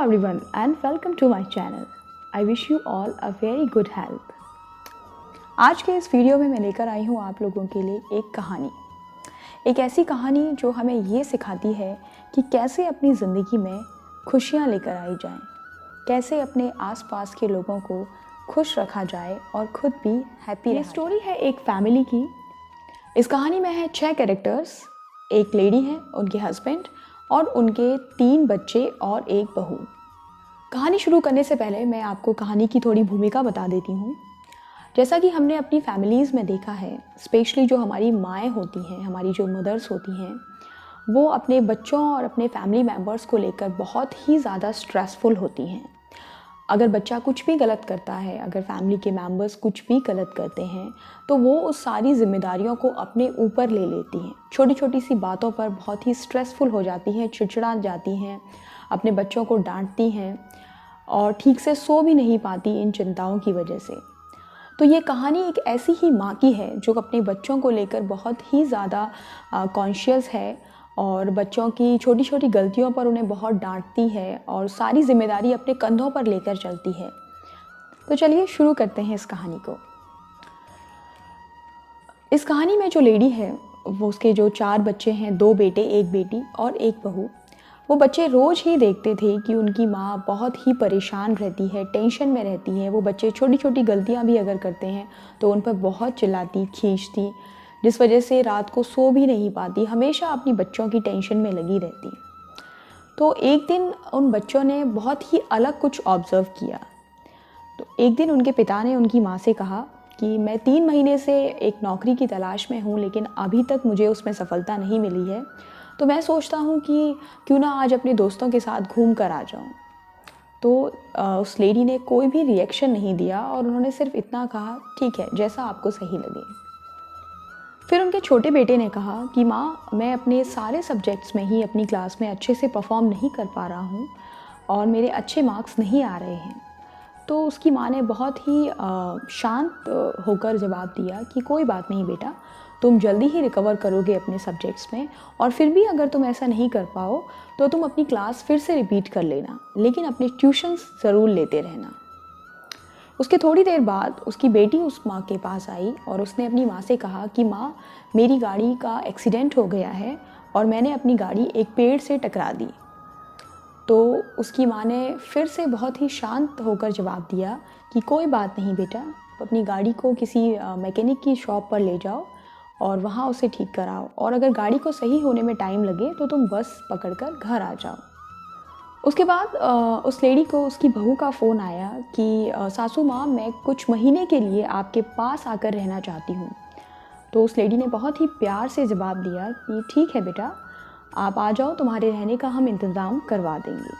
everyone and welcome to my channel. I wish you all a very good health. आज के इस video में मैं लेकर आई हूँ आप लोगों के लिए एक कहानी। एक ऐसी कहानी जो हमें ये सिखाती है कि कैसे अपनी ज़िंदगी में खुशियाँ लेकर आई जाएं, कैसे अपने आसपास के लोगों को खुश रखा जाए और खुद भी हैप्पी। ये स्टोरी है एक फैमिली की। इस कहानी में है 6 कैरेक्टर्स। एक लेडी है, उनके हस्बैंड और उनके 3 बच्चे और एक बहू। कहानी शुरू करने से पहले मैं आपको कहानी की थोड़ी भूमिका बता देती हूँ। जैसा कि हमने अपनी फैमिलीज़ में देखा है, स्पेशली जो हमारी माएँ होती हैं, हमारी जो मदर्स होती हैं, वो अपने बच्चों और अपने फैमिली मेम्बर्स को लेकर बहुत ही ज़्यादा स्ट्रेसफुल होती हैं। अगर बच्चा कुछ भी गलत करता है, अगर फैमिली के मेंबर्स कुछ भी गलत करते हैं, तो वो उस सारी जिम्मेदारियों को अपने ऊपर ले लेती हैं। छोटी छोटी सी बातों पर बहुत ही स्ट्रेसफुल हो जाती हैं, चिड़चिड़ा जाती हैं, अपने बच्चों को डांटती हैं और ठीक से सो भी नहीं पाती इन चिंताओं की वजह से। तो ये कहानी एक ऐसी ही माँ की है जो अपने बच्चों को लेकर बहुत ही ज़्यादा कॉन्शियस है और बच्चों की छोटी छोटी गलतियों पर उन्हें बहुत डांटती है और सारी जिम्मेदारी अपने कंधों पर लेकर चलती है। तो चलिए शुरू करते हैं इस कहानी को। इस कहानी में जो लेडी है, वो उसके जो 4 बच्चे हैं, 2 बेटे, 1 बेटी और 1 बहू। वो बच्चे रोज़ ही देखते थे कि उनकी माँ बहुत ही परेशान रहती है, टेंशन में रहती है। वो बच्चे छोटी छोटी गलतियाँ भी अगर करते हैं तो उन पर बहुत चिल्लाती, खींचती, जिस वजह से रात को सो भी नहीं पाती, हमेशा अपनी बच्चों की टेंशन में लगी रहती। तो एक दिन उन बच्चों ने बहुत ही अलग कुछ ऑब्ज़र्व किया। तो एक दिन उनके पिता ने उनकी माँ से कहा कि मैं 3 महीने से एक नौकरी की तलाश में हूँ, लेकिन अभी तक मुझे उसमें सफलता नहीं मिली है। तो मैं सोचता हूँ कि क्यों ना आज अपने दोस्तों के साथ घूम कर आ जाऊँ। तो उस लेडी ने कोई भी रिएक्शन नहीं दिया और उन्होंने सिर्फ इतना कहा, ठीक है, जैसा आपको सही लगे। फिर उनके छोटे बेटे ने कहा कि माँ, मैं अपने सारे सब्जेक्ट्स में ही अपनी क्लास में अच्छे से परफॉर्म नहीं कर पा रहा हूँ और मेरे अच्छे मार्क्स नहीं आ रहे हैं। तो उसकी माँ ने बहुत ही शांत होकर जवाब दिया कि कोई बात नहीं बेटा, तुम जल्दी ही रिकवर करोगे अपने सब्जेक्ट्स में, और फिर भी अगर तुम ऐसा नहीं कर पाओ तो तुम अपनी क्लास फिर से रिपीट कर लेना, लेकिन अपने ट्यूशन्स ज़रूर लेते रहना। उसके थोड़ी देर बाद उसकी बेटी उस माँ के पास आई और उसने अपनी माँ से कहा कि माँ, मेरी गाड़ी का एक्सीडेंट हो गया है और मैंने अपनी गाड़ी एक पेड़ से टकरा दी। तो उसकी माँ ने फिर से बहुत ही शांत होकर जवाब दिया कि कोई बात नहीं बेटा, अपनी गाड़ी को किसी मैकेनिक की शॉप पर ले जाओ और वहाँ उसे ठीक कराओ, और अगर गाड़ी को सही होने में टाइम लगे तो तुम बस पकड़कर घर आ जाओ। उसके बाद उस लेडी को उसकी बहू का फ़ोन आया कि सासू माँ, मैं कुछ महीने के लिए आपके पास आकर रहना चाहती हूँ। तो उस लेडी ने बहुत ही प्यार से जवाब दिया कि ठीक है बेटा, आप आ जाओ, तुम्हारे रहने का हम इंतज़ाम करवा देंगे।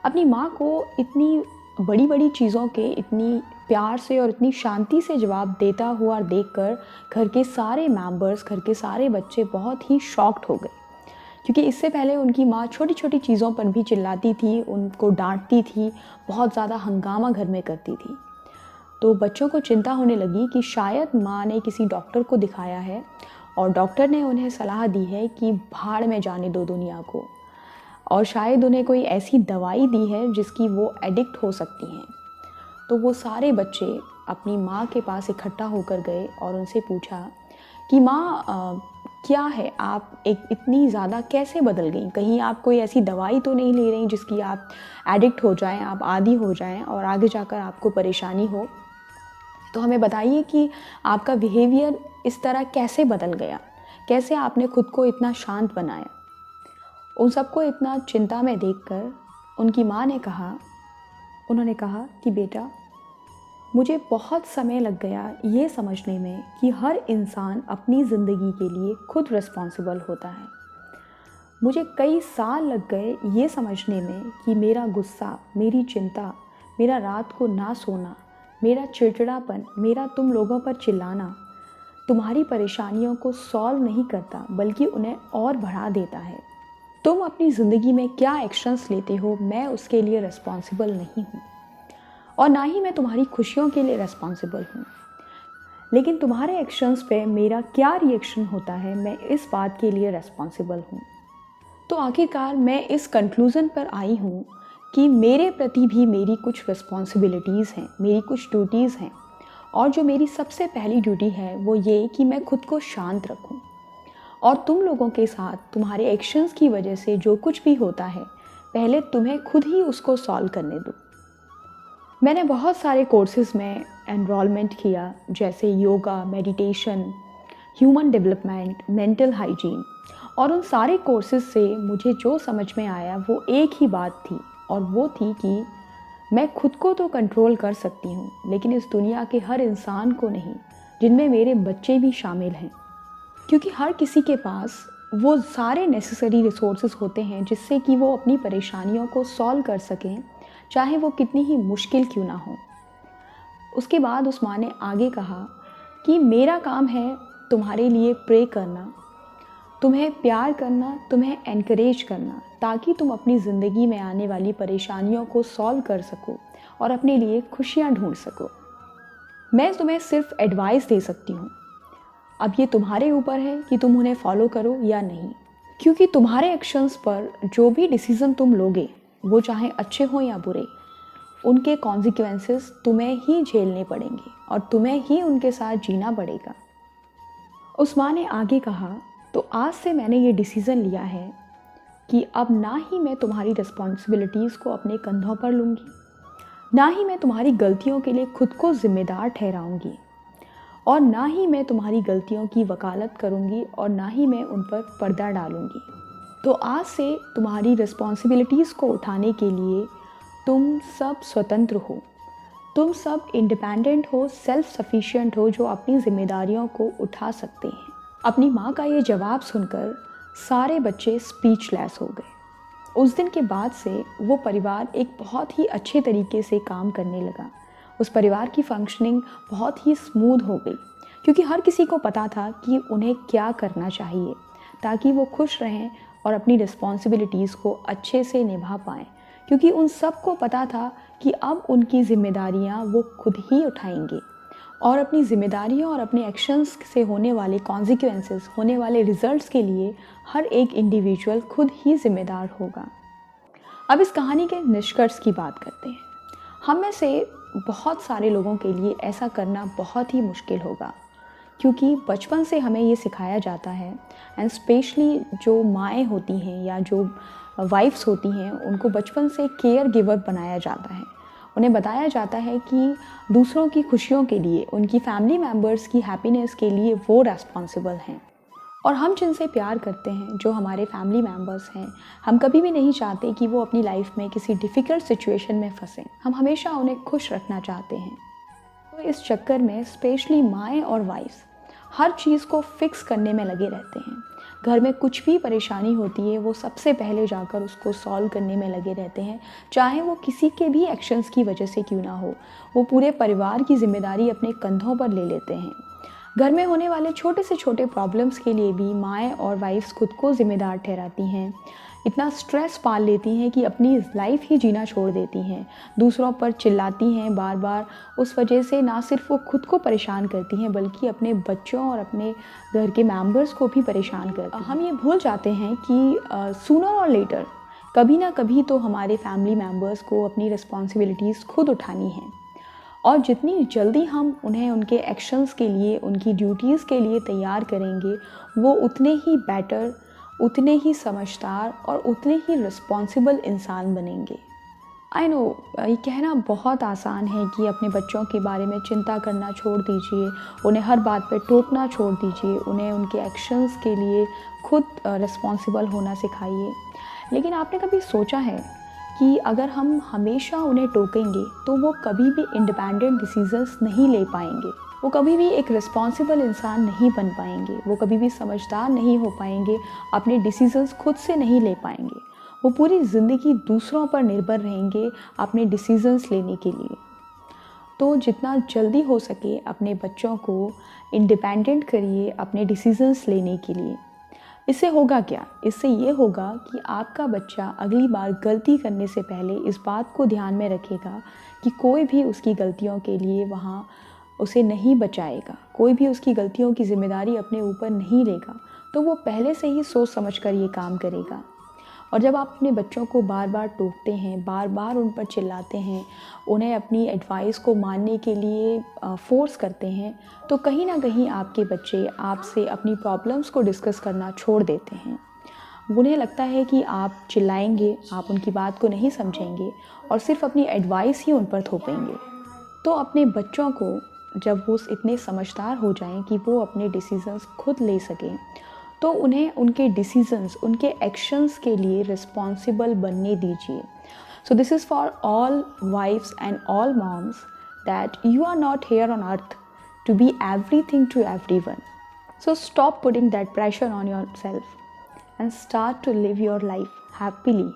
अपनी माँ को इतनी बड़ी बड़ी चीज़ों के इतनी प्यार से और इतनी शांति से जवाब देता हुआ देखकर घर के सारे मेंबर्स, घर के सारे बच्चे बहुत ही शॉक्ड हो गए, क्योंकि इससे पहले उनकी माँ छोटी छोटी चीज़ों पर भी चिल्लाती थी, उनको डांटती थी, बहुत ज़्यादा हंगामा घर में करती थी। तो बच्चों को चिंता होने लगी कि शायद माँ ने किसी डॉक्टर को दिखाया है और डॉक्टर ने उन्हें सलाह दी है कि भाड़ में जाने दो दुनिया को, और शायद उन्हें कोई ऐसी दवाई दी है जिसकी वो एडिक्ट हो सकती हैं। तो वो सारे बच्चे अपनी माँ के पास इकट्ठा होकर गए और उनसे पूछा कि माँ, क्या है, आप एक इतनी ज़्यादा कैसे बदल गई? कहीं आप कोई ऐसी दवाई तो नहीं ले रही जिसकी आप एडिक्ट हो जाएं, आप आदी हो जाएं और आगे जाकर आपको परेशानी हो? तो हमें बताइए कि आपका बिहेवियर इस तरह कैसे बदल गया, कैसे आपने खुद को इतना शांत बनाया? उन सबको इतना चिंता में देखकर उनकी माँ ने कहा, उन्होंने कहा कि बेटा, मुझे बहुत समय लग गया ये समझने में कि हर इंसान अपनी ज़िंदगी के लिए खुद रिस्पॉन्सिबल होता है। मुझे कई साल लग गए ये समझने में कि मेरा गुस्सा, मेरी चिंता, मेरा रात को ना सोना, मेरा चिड़चिड़ापन, मेरा तुम लोगों पर चिल्लाना तुम्हारी परेशानियों को सॉल्व नहीं करता, बल्कि उन्हें और बढ़ा देता है। तुम अपनी ज़िंदगी में क्या एक्शंस लेते हो, मैं उसके लिए रिस्पॉन्सिबल नहीं हूँ, और ना ही मैं तुम्हारी खुशियों के लिए रिस्पॉन्सिबल हूँ, लेकिन तुम्हारे एक्शंस पे मेरा क्या रिएक्शन होता है, मैं इस बात के लिए रिस्पॉन्सिबल हूँ। तो आखिरकार मैं इस कंक्लूज़न पर आई हूँ कि मेरे प्रति भी मेरी कुछ रिस्पॉन्सिबिलिटीज़ हैं, मेरी कुछ ड्यूटीज़ हैं। और जो मेरी सबसे पहली ड्यूटी है वो ये कि मैं खुद को शांत रखूं। और तुम लोगों के साथ तुम्हारे एक्शंस की वजह से जो कुछ भी होता है, पहले तुम्हें खुद ही उसको सॉल्व करने दो। मैंने बहुत सारे कोर्सेज़ में एनरोलमेंट किया, जैसे yoga, meditation, human development, mental hygiene. और उन सारे कोर्सेज़ से मुझे जो समझ में आया वो एक ही बात थी, और वो थी कि मैं खुद को तो कंट्रोल कर सकती हूँ, लेकिन इस दुनिया के हर इंसान को नहीं, जिनमें मेरे बच्चे भी शामिल हैं। क्योंकि हर किसी के पास वो सारे नेसेसरी रिसोर्सेज होते हैं जिससे कि वो अपनी परेशानियों को सॉल्व कर सकें, चाहे वो कितनी ही मुश्किल क्यों ना हो। उसके बाद उस माँ ने आगे कहा कि मेरा काम है तुम्हारे लिए प्रे करना, तुम्हें प्यार करना, तुम्हें एनकरेज करना, ताकि तुम अपनी ज़िंदगी में आने वाली परेशानियों को सॉल्व कर सको और अपने लिए खुशियाँ ढूंढ सको। मैं तुम्हें सिर्फ एडवाइस दे सकती हूँ। अब ये तुम्हारे ऊपर है कि तुम उन्हें फॉलो करो या नहीं, क्योंकि तुम्हारे एक्शंस पर जो भी डिसीज़न तुम लोगे, वो चाहे अच्छे हो या बुरे, उनके कॉन्सिक्वेंसेस तुम्हें ही झेलने पड़ेंगे और तुम्हें ही उनके साथ जीना पड़ेगा। उस माँ ने आगे कहा, तो आज से मैंने ये डिसीज़न लिया है कि अब ना ही मैं तुम्हारी रिस्पॉन्सिबिलिटीज़ को अपने कंधों पर लूँगी, ना ही मैं तुम्हारी गलतियों के लिए खुद को ज़िम्मेदार ठहराऊँगी, और ना ही मैं तुम्हारी गलतियों की वकालत करूँगी, और ना ही मैं उन पर पर्दा डालूँगी। तो आज से तुम्हारी रिस्पॉन्सिबिलिटीज़ को उठाने के लिए तुम सब स्वतंत्र हो, तुम सब इंडिपेंडेंट हो, सेल्फ सफिशिएंट हो, जो अपनी जिम्मेदारियों को उठा सकते हैं। अपनी माँ का ये जवाब सुनकर सारे बच्चे स्पीचलेस हो गए। उस दिन के बाद से वो परिवार एक बहुत ही अच्छे तरीके से काम करने लगा। उस परिवार की फंक्शनिंग बहुत ही स्मूथ हो गई, क्योंकि हर किसी को पता था कि उन्हें क्या करना चाहिए ताकि वो खुश रहें और अपनी रिस्पॉन्सिबिलिटीज़ को अच्छे से निभा पाएँ। क्योंकि उन सब को पता था कि अब उनकी जिम्मेदारियाँ वो खुद ही उठाएंगे, और अपनी जिम्मेदारियों और अपने एक्शंस से होने वाले कॉन्सिक्वेंसेस, होने वाले रिजल्ट्स के लिए हर एक इंडिविजुअल खुद ही जिम्मेदार होगा। अब इस कहानी के निष्कर्ष की बात करते हैं। हम में से बहुत सारे लोगों के लिए ऐसा करना बहुत ही मुश्किल होगा, क्योंकि बचपन से हमें ये सिखाया जाता है, एंड स्पेशली जो माएँ होती हैं या जो वाइफ्स होती हैं, उनको बचपन से केयर गिवर बनाया जाता है। उन्हें बताया जाता है कि दूसरों की खुशियों के लिए, उनकी फैमिली मेम्बर्स की हैप्पीनेस के लिए वो रेस्पॉन्सिबल हैं। और हम जिनसे प्यार करते हैं, जो हमारे फैमिली मेम्बर्स हैं, हम कभी भी नहीं चाहते कि वो अपनी लाइफ में किसी डिफ़िकल्ट सिचुएशन में फंसें। हम हमेशा उन्हें खुश रखना चाहते हैं। तो इस चक्कर में स्पेशली माएँ और वाइफ्स हर चीज़ को फिक्स करने में लगे रहते हैं। घर में कुछ भी परेशानी होती है, वो सबसे पहले जाकर उसको सॉल्व करने में लगे रहते हैं, चाहे वो किसी के भी एक्शंस की वजह से क्यों ना हो। वो पूरे परिवार की जिम्मेदारी अपने कंधों पर ले लेते हैं। घर में होने वाले छोटे से छोटे प्रॉब्लम्स के लिए भी माएँ और वाइफ्स खुद को ज़िम्मेदार ठहराती हैं। इतना स्ट्रेस पाल लेती हैं कि अपनी लाइफ ही जीना छोड़ देती हैं, दूसरों पर चिल्लाती हैं बार बार। उस वजह से ना सिर्फ वो खुद को परेशान करती हैं, बल्कि अपने बच्चों और अपने घर के मेंबर्स को भी परेशान करती हैं। हम ये भूल जाते हैं कि सूनर और लेटर कभी ना कभी तो हमारे फैमिली मेंबर्स को अपनी रिस्पॉन्सिबिलिटीज़ खुद उठानी हैं, और जितनी जल्दी हम उन्हें उनके एक्शंस के लिए, उनकी ड्यूटीज़ के लिए तैयार करेंगे, वो उतने ही बेटर, उतने ही समझदार और उतने ही रिस्पॉन्सिबल इंसान बनेंगे। आई नो, ये कहना बहुत आसान है कि अपने बच्चों के बारे में चिंता करना छोड़ दीजिए, उन्हें हर बात पे टोकना छोड़ दीजिए, उन्हें उनके एक्शंस के लिए खुद रिस्पॉन्सिबल होना सिखाइए। लेकिन आपने कभी सोचा है कि अगर हम हमेशा उन्हें टोकेंगे तो वो कभी भी इंडिपेंडेंट डिसीजंस नहीं ले पाएंगे, वो कभी भी एक रिस्पॉन्सिबल इंसान नहीं बन पाएंगे, वो कभी भी समझदार नहीं हो पाएंगे, अपने डिसीजंस खुद से नहीं ले पाएंगे। वो पूरी ज़िंदगी दूसरों पर निर्भर रहेंगे अपने डिसीजंस लेने के लिए। तो जितना जल्दी हो सके अपने बच्चों को इंडिपेंडेंट करिए अपने डिसीजंस लेने के लिए। इससे होगा क्या? इससे ये होगा कि आपका बच्चा अगली बार गलती करने से पहले इस बात को ध्यान में रखेगा कि कोई भी उसकी गलतियों के लिए वहाँ उसे नहीं बचाएगा, कोई भी उसकी गलतियों की जिम्मेदारी अपने ऊपर नहीं लेगा। तो वो पहले से ही सोच समझ कर ये काम करेगा। और जब आप अपने बच्चों को बार बार टोकते हैं, बार बार उन पर चिल्लाते हैं, उन्हें अपनी एडवाइस को मानने के लिए फ़ोर्स करते हैं, तो कहीं ना कहीं आपके बच्चे आपसे अपनी प्रॉब्लम्स को डिस्कस करना छोड़ देते हैं। उन्हें लगता है कि आप चिल्लाएंगे, आप उनकी बात को नहीं समझेंगे और सिर्फ अपनी एडवाइस ही उन पर थोपेंगे। तो अपने बच्चों को जब वो इतने समझदार हो जाएं कि वो अपने डिसीजंस खुद ले सकें, तो उन्हें उनके डिसीजंस, उनके एक्शंस के लिए रिस्पॉन्सिबल बनने दीजिए। So this is for all wifes and all moms that you are not here on earth to be everything to everyone. So stop putting that pressure on yourself and start to live your life happily.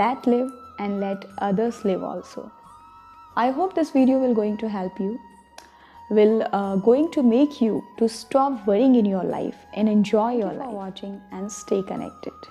Let live and let others live also. I hope this video will going to help you, will going to make you to stop worrying in your life and enjoy your life. Thank you for watching and stay connected.